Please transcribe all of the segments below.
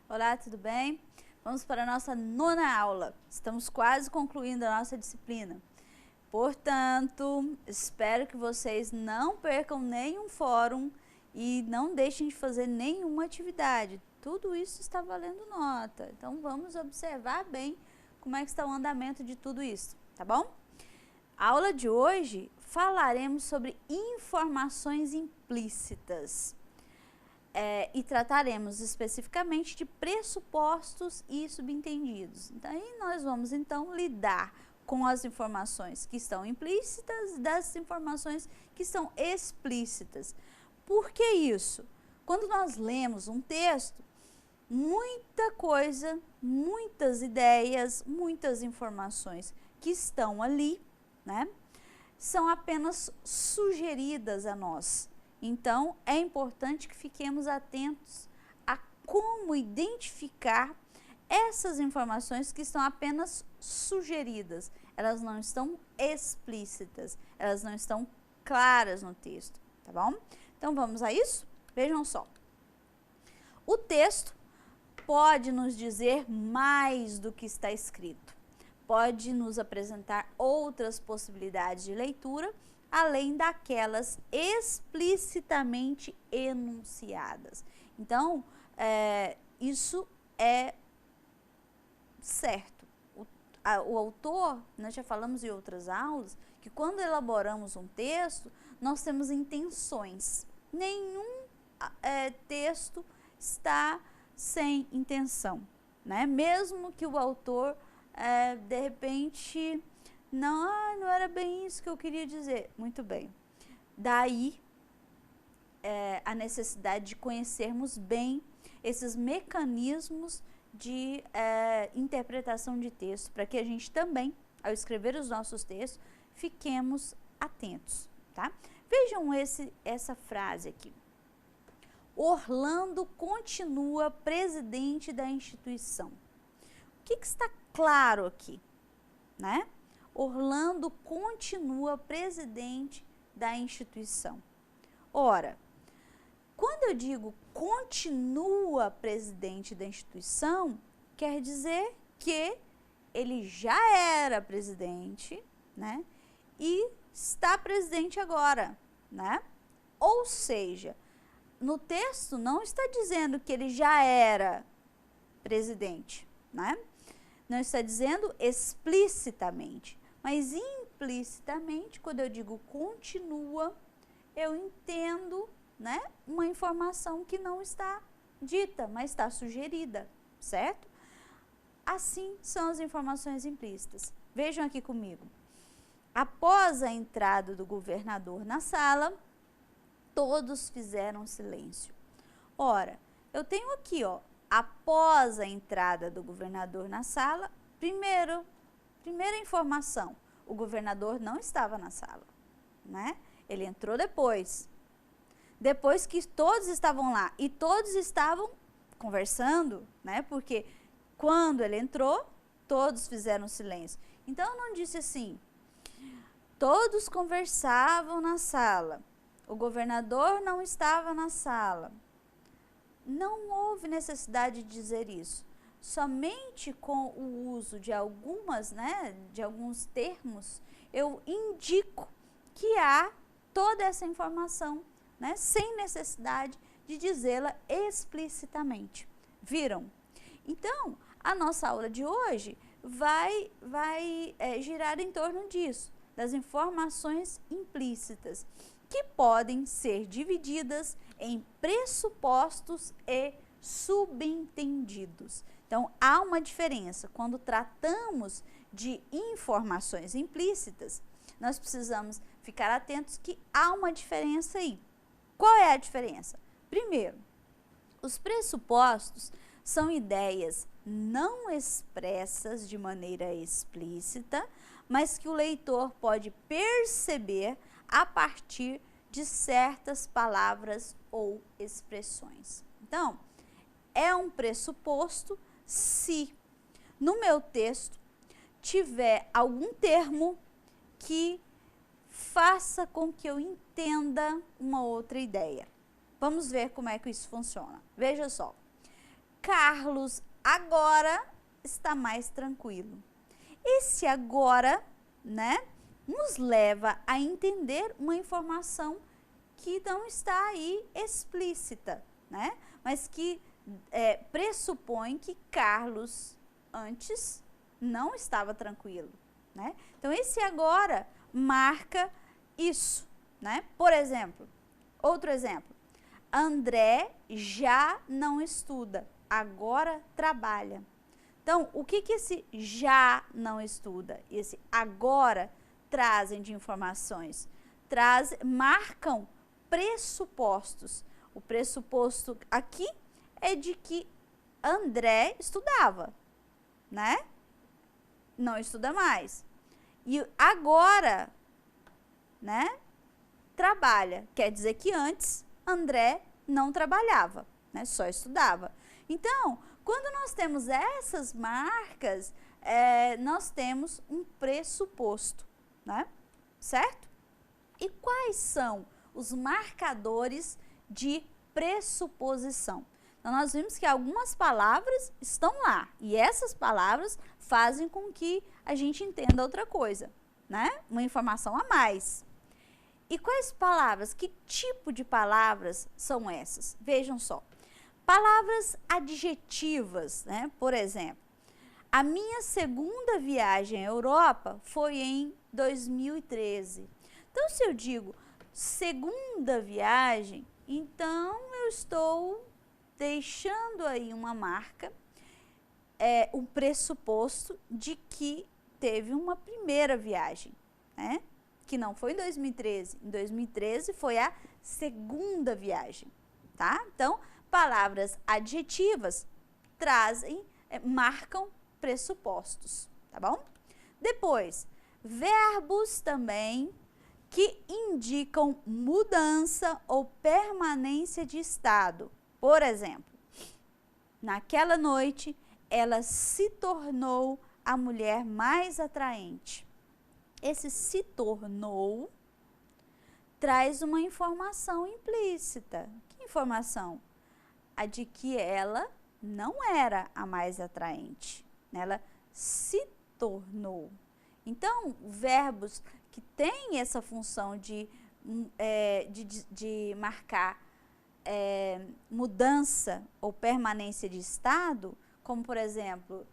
Olá, tudo bem? Vamos para a nossa nona aula. Estamos quase concluindo a nossa disciplina. Portanto, espero que vocês não percam nenhum fórum e não deixem de fazer nenhuma atividade. Tudo isso está valendo nota. Então, vamos observar bem como é que está o andamento de tudo isso, tá bom? A aula de hoje falaremos sobre informações implícitas. E trataremos especificamente de pressupostos e subentendidos. Então, aí nós vamos então lidar com as informações que estão implícitas e das informações que estão explícitas. Por que isso? Quando nós lemos um texto, muita coisa, muitas ideias, muitas informações que estão ali, né, são apenas sugeridas a nós. Então, é importante que fiquemos atentos a como identificar essas informações que estão apenas sugeridas. Elas não estão explícitas, elas não estão claras no texto, tá bom? Então, vamos a isso? Vejam só. O texto pode nos dizer mais do que está escrito. Pode nos apresentar outras possibilidades de leitura, além daquelas explicitamente enunciadas. Então, isso é certo. O autor, nós já falamos em outras aulas, que quando elaboramos um texto, nós temos intenções. Nenhum texto está sem intenção, né? Mesmo que o autor, de repente, não era bem isso que eu queria dizer. Muito bem. Daí a necessidade de conhecermos bem esses mecanismos de interpretação de texto, para que a gente também, ao escrever os nossos textos, fiquemos atentos, tá? Vejam essa frase aqui. Orlando continua presidente da instituição. O que está claro aqui, né? Orlando continua presidente da instituição. Ora, quando eu digo continua presidente da instituição, quer dizer que ele já era presidente, né? E está presidente agora, né? Ou seja, no texto não está dizendo que ele já era presidente, né? Não está dizendo explicitamente. Mas implicitamente, quando eu digo continua, eu entendo, né, uma informação que não está dita, mas está sugerida, certo? Assim são as informações implícitas. Vejam aqui comigo. Após a entrada do governador na sala, todos fizeram silêncio. Ora, eu tenho aqui, ó, após a entrada do governador na sala, primeira informação, o governador não estava na sala, né? Ele entrou depois. Depois que todos estavam lá e todos estavam conversando, né? Porque quando ele entrou, todos fizeram silêncio. Então, eu não disse assim, todos conversavam na sala, o governador não estava na sala. Não houve necessidade de dizer isso. Somente com o uso de de alguns termos, eu indico que há toda essa informação, né, sem necessidade de dizê-la explicitamente. Viram? Então, a nossa aula de hoje vai girar em torno disso, das informações implícitas, que podem ser divididas em pressupostos e subentendidos. Então, há uma diferença. Quando tratamos de informações implícitas, nós precisamos ficar atentos que há uma diferença aí. Qual é a diferença? Primeiro, os pressupostos são ideias não expressas de maneira explícita, mas que o leitor pode perceber a partir de certas palavras ou expressões. Então, é um pressuposto se no meu texto tiver algum termo que faça com que eu entenda uma outra ideia. Vamos ver como é que isso funciona. Veja só. Carlos agora está mais tranquilo. Esse agora, né, nos leva a entender uma informação que não está aí explícita, né, mas que pressupõe que Carlos antes não estava tranquilo, né? Então, esse agora marca isso, né? Por exemplo, outro exemplo, André já não estuda, agora trabalha. Então, o que esse já não estuda, esse agora trazem de informações? Marcam pressupostos. O pressuposto aqui é de que André estudava, né? Não estuda mais. E agora, né, trabalha. Quer dizer que antes André não trabalhava, né? Só estudava. Então, quando nós temos essas marcas, nós temos um pressuposto, né? Certo? E quais são os marcadores de pressuposição? Então, nós vimos que algumas palavras estão lá, e essas palavras fazem com que a gente entenda outra coisa, né? Uma informação a mais. E quais palavras, que tipo de palavras são essas? Vejam só. Palavras adjetivas, né? Por exemplo, a minha segunda viagem à Europa foi em 2013. Então, se eu digo segunda viagem, então eu estou deixando aí uma marca, um pressuposto de que teve uma primeira viagem, né? Que não foi em 2013. Em 2013 foi a segunda viagem, tá? Então, palavras adjetivas marcam pressupostos, tá bom? Depois, verbos também que indicam mudança ou permanência de estado. Por exemplo, naquela noite, ela se tornou a mulher mais atraente. Esse se tornou traz uma informação implícita. Que informação? A de que ela não era a mais atraente. Ela se tornou. Então, verbos que têm essa função de marcar mudança ou permanência de estado, como por exemplo,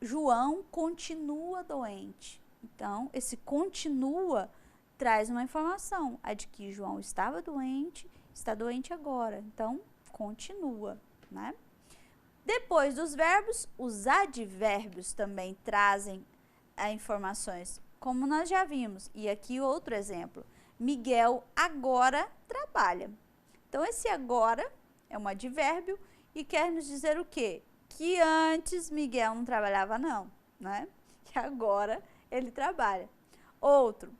João continua doente. Então, esse continua traz uma informação, a de que João estava doente, está doente agora. Então, continua, né? Depois dos verbos, os advérbios também trazem informações, como nós já vimos. E aqui outro exemplo. Miguel agora trabalha. Então, esse agora é um advérbio e quer nos dizer o quê? Que antes Miguel não trabalhava não, né? Que agora ele trabalha. Outro,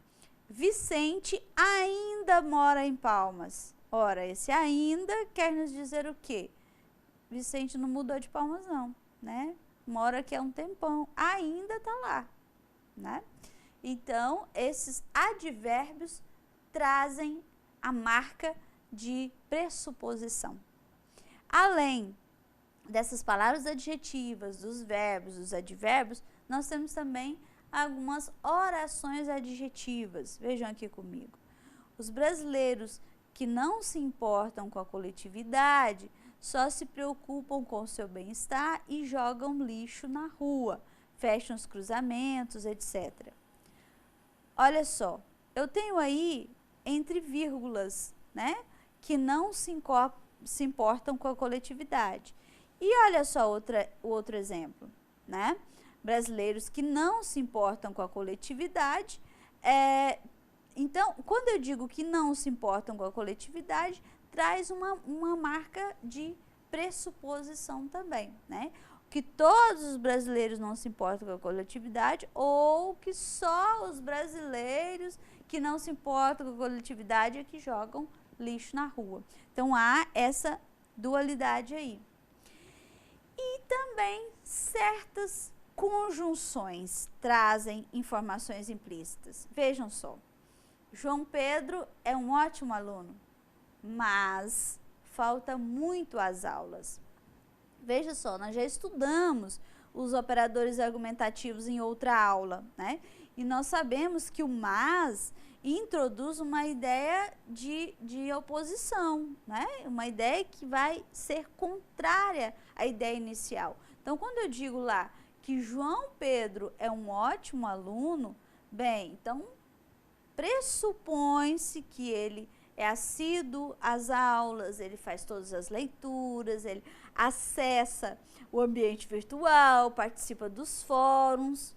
Vicente ainda mora em Palmas. Ora, esse ainda quer nos dizer o quê? Vicente não mudou de Palmas não, né? Mora aqui há um tempão, ainda tá lá, né? Então, esses advérbios trazem a marca de pressuposição. Além dessas palavras adjetivas, dos verbos, dos advérbios, nós temos também algumas orações adjetivas. Vejam aqui comigo. Os brasileiros que não se importam com a coletividade só se preocupam com o seu bem-estar e jogam lixo na rua, fecham os cruzamentos, etc. Olha só, eu tenho aí entre vírgulas, né, que não se importam com a coletividade. E olha só o outro exemplo, né? Brasileiros que não se importam com a coletividade. Então, quando eu digo que não se importam com a coletividade, traz uma marca de pressuposição também, né? Que todos os brasileiros não se importam com a coletividade ou que só os brasileiros que não se importam com a coletividade é que jogam lixo na rua. Então, há essa dualidade aí. E também certas conjunções trazem informações implícitas. Vejam só, João Pedro é um ótimo aluno, mas falta muito às aulas. Veja só, nós já estudamos os operadores argumentativos em outra aula, né? E nós sabemos que o mas introduz uma ideia de oposição, né? Uma ideia que vai ser contrária à ideia inicial. Então, quando eu digo lá que João Pedro é um ótimo aluno, bem, então pressupõe-se que ele é assíduo às aulas, ele faz todas as leituras, ele acessa o ambiente virtual, participa dos fóruns,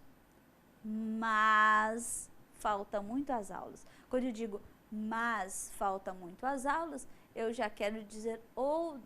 mas falta muito às aulas. Quando eu digo mas falta muito às aulas, eu já quero dizer ou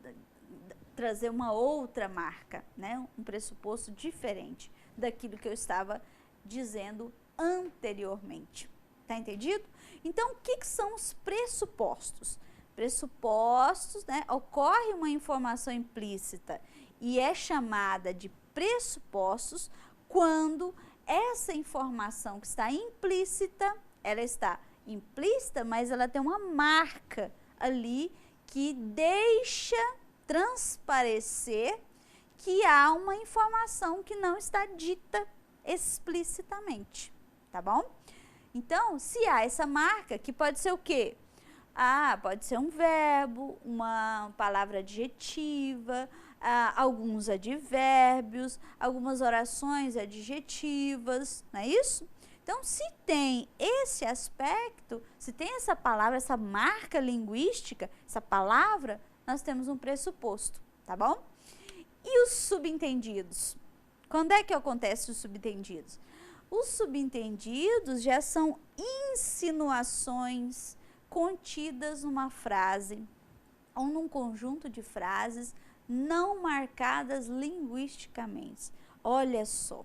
trazer uma outra marca, né? Um pressuposto diferente daquilo que eu estava dizendo anteriormente. Tá entendido? Então, o que são os pressupostos? Pressupostos, né? Ocorre uma informação implícita e é chamada de pressupostos quando essa informação que está implícita, ela está implícita, mas ela tem uma marca ali que deixa transparecer que há uma informação que não está dita explicitamente, tá bom? Então, se há essa marca, que pode ser o quê? Pode ser um verbo, uma palavra adjetiva, alguns advérbios, algumas orações adjetivas, não é isso? Então, se tem esse aspecto, se tem essa palavra, essa marca linguística, essa palavra, nós temos um pressuposto, tá bom? E os subentendidos? Quando é que acontece os subentendidos? Os subentendidos já são insinuações contidas numa frase ou num conjunto de frases não marcadas linguisticamente. Olha só,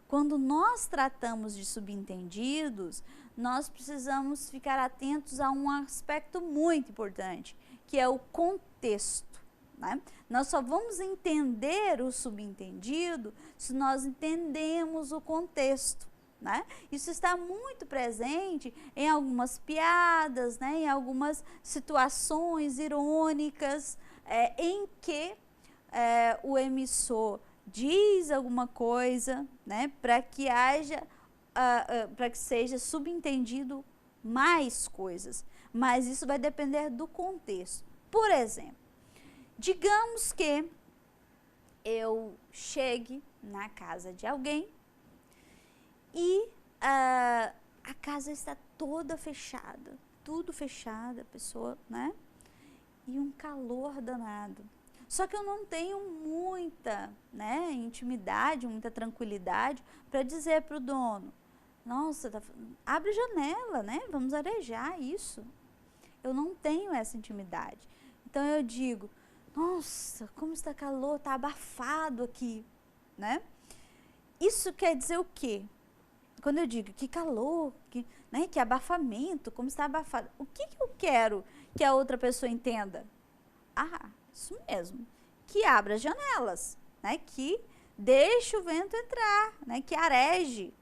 quando nós tratamos de subentendidos, nós precisamos ficar atentos a um aspecto muito importante, que é o contexto, né? Nós só vamos entender o subentendido se nós entendemos o contexto. Né? Isso está muito presente em algumas piadas, né? Em algumas situações irônicas em que o emissor diz alguma coisa, né? Para que haja, para que seja subentendido mais coisas. Mas isso vai depender do contexto. Por exemplo, digamos que eu chegue na casa de alguém e a casa está toda fechada, tudo fechado, a pessoa, né? E um calor danado. Só que eu não tenho muita, né, intimidade, muita tranquilidade para dizer para o dono, nossa, abre a janela, né? Vamos arejar isso. Eu não tenho essa intimidade. Então eu digo, nossa, como está calor, está abafado aqui, né? Isso quer dizer o quê? Quando eu digo que calor, que abafamento, como está abafado, o que eu quero que a outra pessoa entenda? Isso mesmo, que abra as janelas, né? Que deixe o vento entrar, né? Que areje.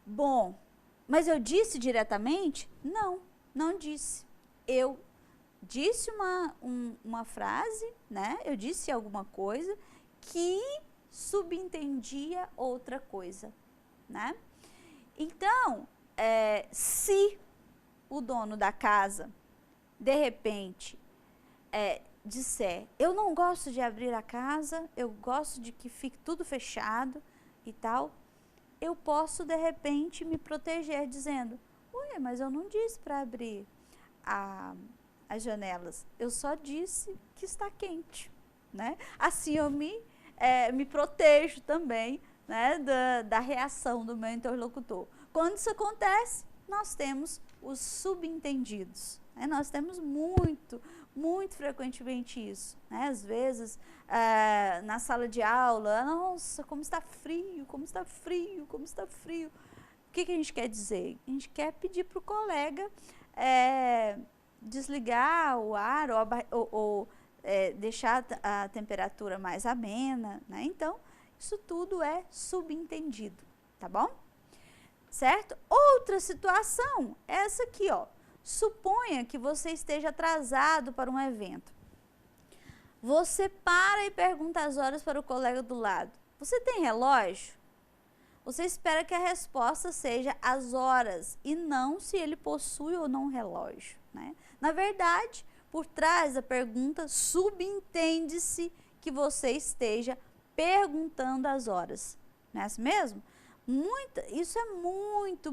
Bom, mas eu disse diretamente? Não, não disse. Eu disse uma frase, né? Eu disse alguma coisa que subentendia outra coisa, né? Então, se o dono da casa, de repente, disser, eu não gosto de abrir a casa, eu gosto de que fique tudo fechado e tal, eu posso, de repente, me proteger dizendo, ué, mas eu não disse para abrir as janelas, eu só disse que está quente, né? Assim eu me protejo também, né, da reação do meu interlocutor. Quando isso acontece, nós temos os subentendidos, né? Nós temos muito frequentemente isso, né? Às vezes, na sala de aula, nossa, como está frio, como está frio, como está frio. O que a gente quer dizer? A gente quer pedir para o colega desligar o ar ou deixar a temperatura mais amena, né? Então, isso tudo é subentendido, tá bom? Certo? Outra situação, essa aqui, ó. Suponha que você esteja atrasado para um evento. Você para e pergunta as horas para o colega do lado. Você tem relógio? Você espera que a resposta seja as horas e não se ele possui ou não relógio, né? Na verdade, por trás da pergunta, subentende-se que você esteja perguntando as horas. Não é assim mesmo? Isso é muito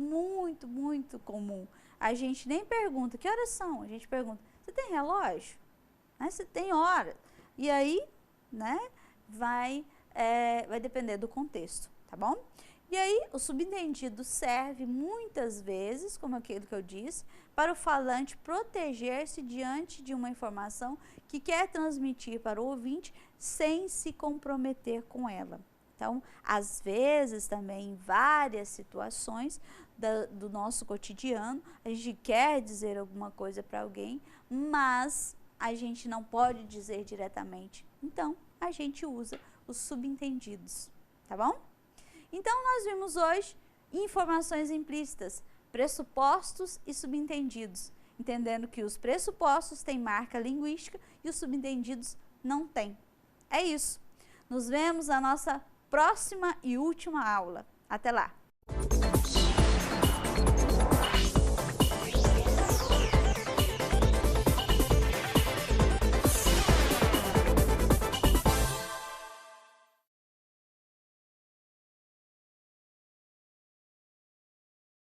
comum. A gente nem pergunta, que horas são? A gente pergunta, você tem relógio? Né? Você tem hora? E aí, né, vai depender do contexto, tá bom? E aí, o subentendido serve muitas vezes, como aquilo que eu disse, para o falante proteger-se diante de uma informação que quer transmitir para o ouvinte sem se comprometer com ela. Então, às vezes também em várias situações do nosso cotidiano, a gente quer dizer alguma coisa para alguém, mas a gente não pode dizer diretamente. Então, a gente usa os subentendidos, tá bom? Então, nós vimos hoje informações implícitas, pressupostos e subentendidos, entendendo que os pressupostos têm marca linguística e os subentendidos não têm. É isso. Nos vemos na nossa próxima e última aula. Até lá!